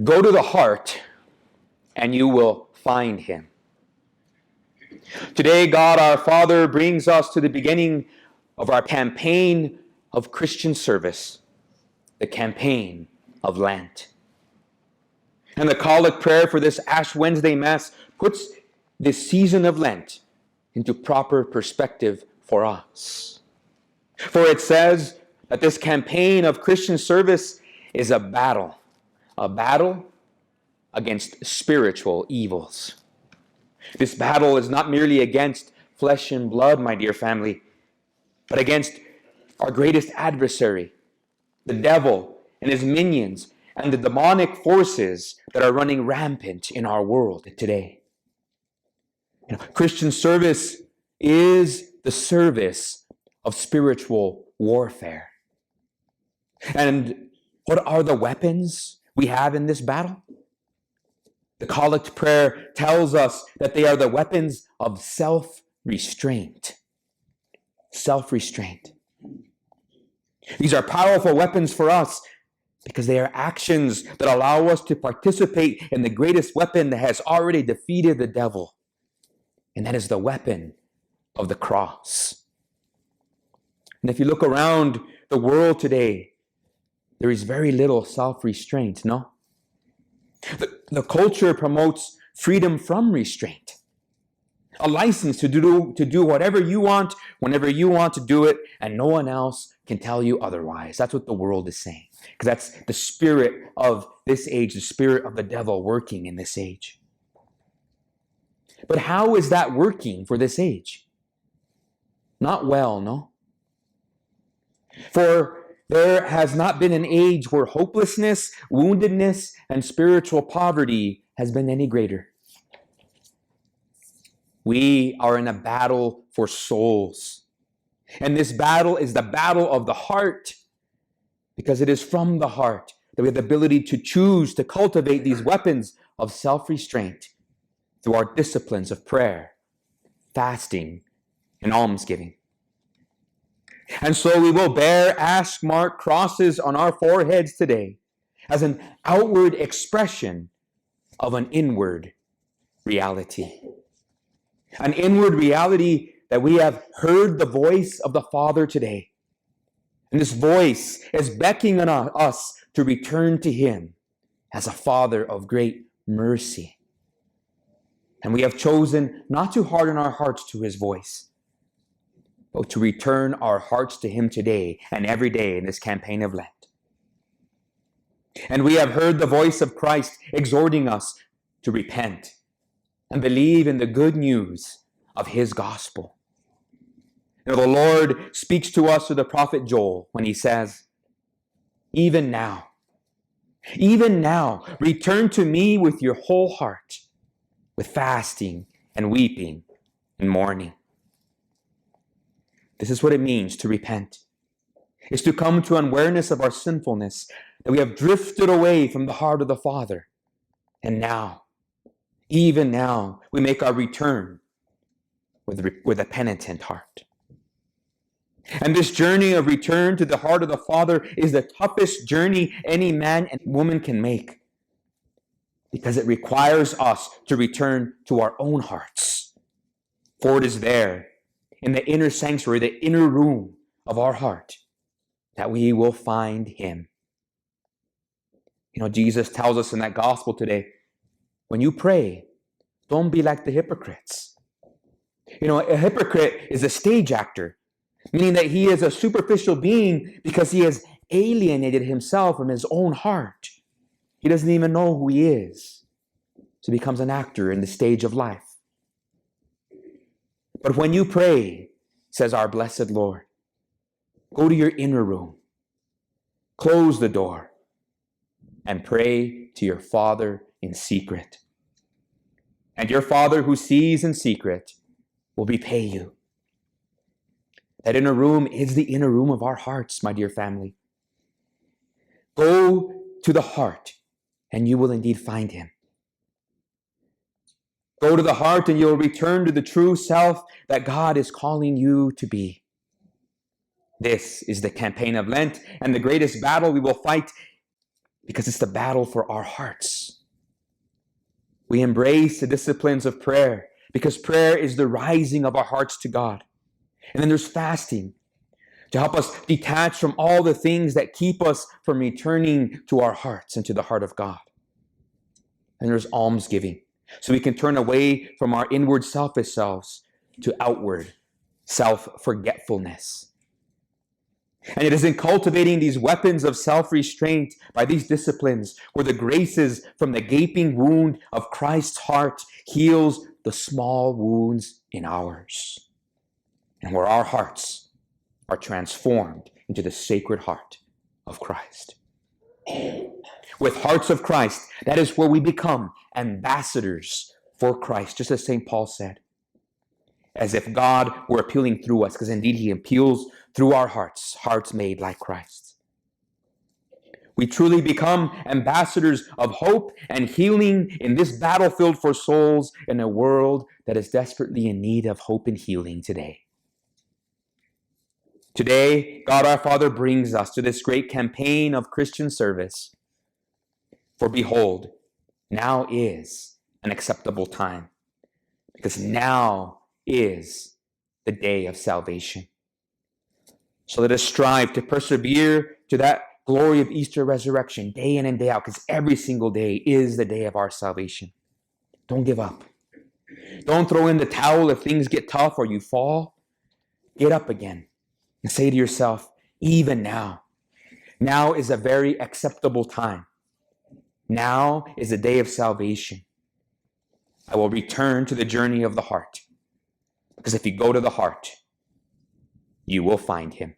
Go to the heart, and you will find him. Today, God our Father brings us to the beginning of our campaign of Christian service, the campaign of Lent. And the collect prayer for this Ash Wednesday Mass puts this season of Lent into proper perspective for us. For it says that this campaign of Christian service is a battle against spiritual evils. This battle is not merely against flesh and blood, my dear family, but against our greatest adversary, the devil and his minions, and the demonic forces that are running rampant in our world today. Christian service is the service of spiritual warfare. And what are the weapons we have in this battle? The collect prayer tells us that they are the weapons of self-restraint. Self-restraint. These are powerful weapons for us because they are actions that allow us to participate in the greatest weapon that has already defeated the devil. And that is the weapon of the cross. And if you look around the world today, there is very little self-restraint, no? The culture promotes freedom from restraint. A license to do whatever you want, whenever you want to do it, and no one else can tell you otherwise. That's what the world is saying. Because that's the spirit of this age, the spirit of the devil working in this age. But how is that working for this age? Not well, no? For there has not been an age where hopelessness, woundedness, and spiritual poverty has been any greater. We are in a battle for souls. And this battle is the battle of the heart, because it is from the heart that we have the ability to choose to cultivate these weapons of self-restraint through our disciplines of prayer, fasting, and almsgiving. And so we will bear ash-marked crosses on our foreheads today as an outward expression of an inward reality. An inward reality that we have heard the voice of the Father today. And this voice is beckoning on us to return to Him as a Father of great mercy. And we have chosen not to harden our hearts to His voice, but to return our hearts to Him today and every day in this campaign of Lent. And we have heard the voice of Christ exhorting us to repent and believe in the good news of His gospel. The Lord speaks to us through the prophet Joel when he says, even now, return to me with your whole heart, with fasting and weeping and mourning. This is what it means to repent. It's to come to an awareness of our sinfulness, that we have drifted away from the heart of the Father. And now, even now, we make our return with a penitent heart. And this journey of return to the heart of the Father is the toughest journey any man and woman can make, because it requires us to return to our own hearts. For it is there, in the inner sanctuary, the inner room of our heart, that we will find Him. Jesus tells us in that gospel today, when you pray, don't be like the hypocrites. A hypocrite is a stage actor, meaning that he is a superficial being because he has alienated himself from his own heart. He doesn't even know who he is. So he becomes an actor in the stage of life. But when you pray, says our blessed Lord, go to your inner room, close the door, and pray to your Father in secret. And your Father who sees in secret will repay you. That inner room is the inner room of our hearts, my dear family. Go to the heart, and you will indeed find Him. Go to the heart, and you'll return to the true self that God is calling you to be. This is the campaign of Lent, and the greatest battle we will fight because it's the battle for our hearts. We embrace the disciplines of prayer because prayer is the rising of our hearts to God. And then there's fasting to help us detach from all the things that keep us from returning to our hearts and to the heart of God. And there's almsgiving, so we can turn away from our inward selfish selves to outward self-forgetfulness. And it is in cultivating these weapons of self-restraint by these disciplines where the graces from the gaping wound of Christ's heart heals the small wounds in ours, and where our hearts are transformed into the sacred heart of Christ. With hearts of Christ, that is where we become ambassadors for Christ, just as St. Paul said, as if God were appealing through us, because indeed he appeals through our hearts, hearts made like Christ. We truly become ambassadors of hope and healing in this battlefield for souls in a world that is desperately in need of hope and healing today. Today, God our Father brings us to this great campaign of Christian service. For behold, now is an acceptable time, because now is the day of salvation. So let us strive to persevere to that glory of Easter resurrection day in and day out, because every single day is the day of our salvation. Don't give up. Don't throw in the towel if things get tough or you fall. Get up again and say to yourself, even now is a very acceptable time. Now is the day of salvation. I will return to the journey of the heart, because if you go to the heart, you will find him.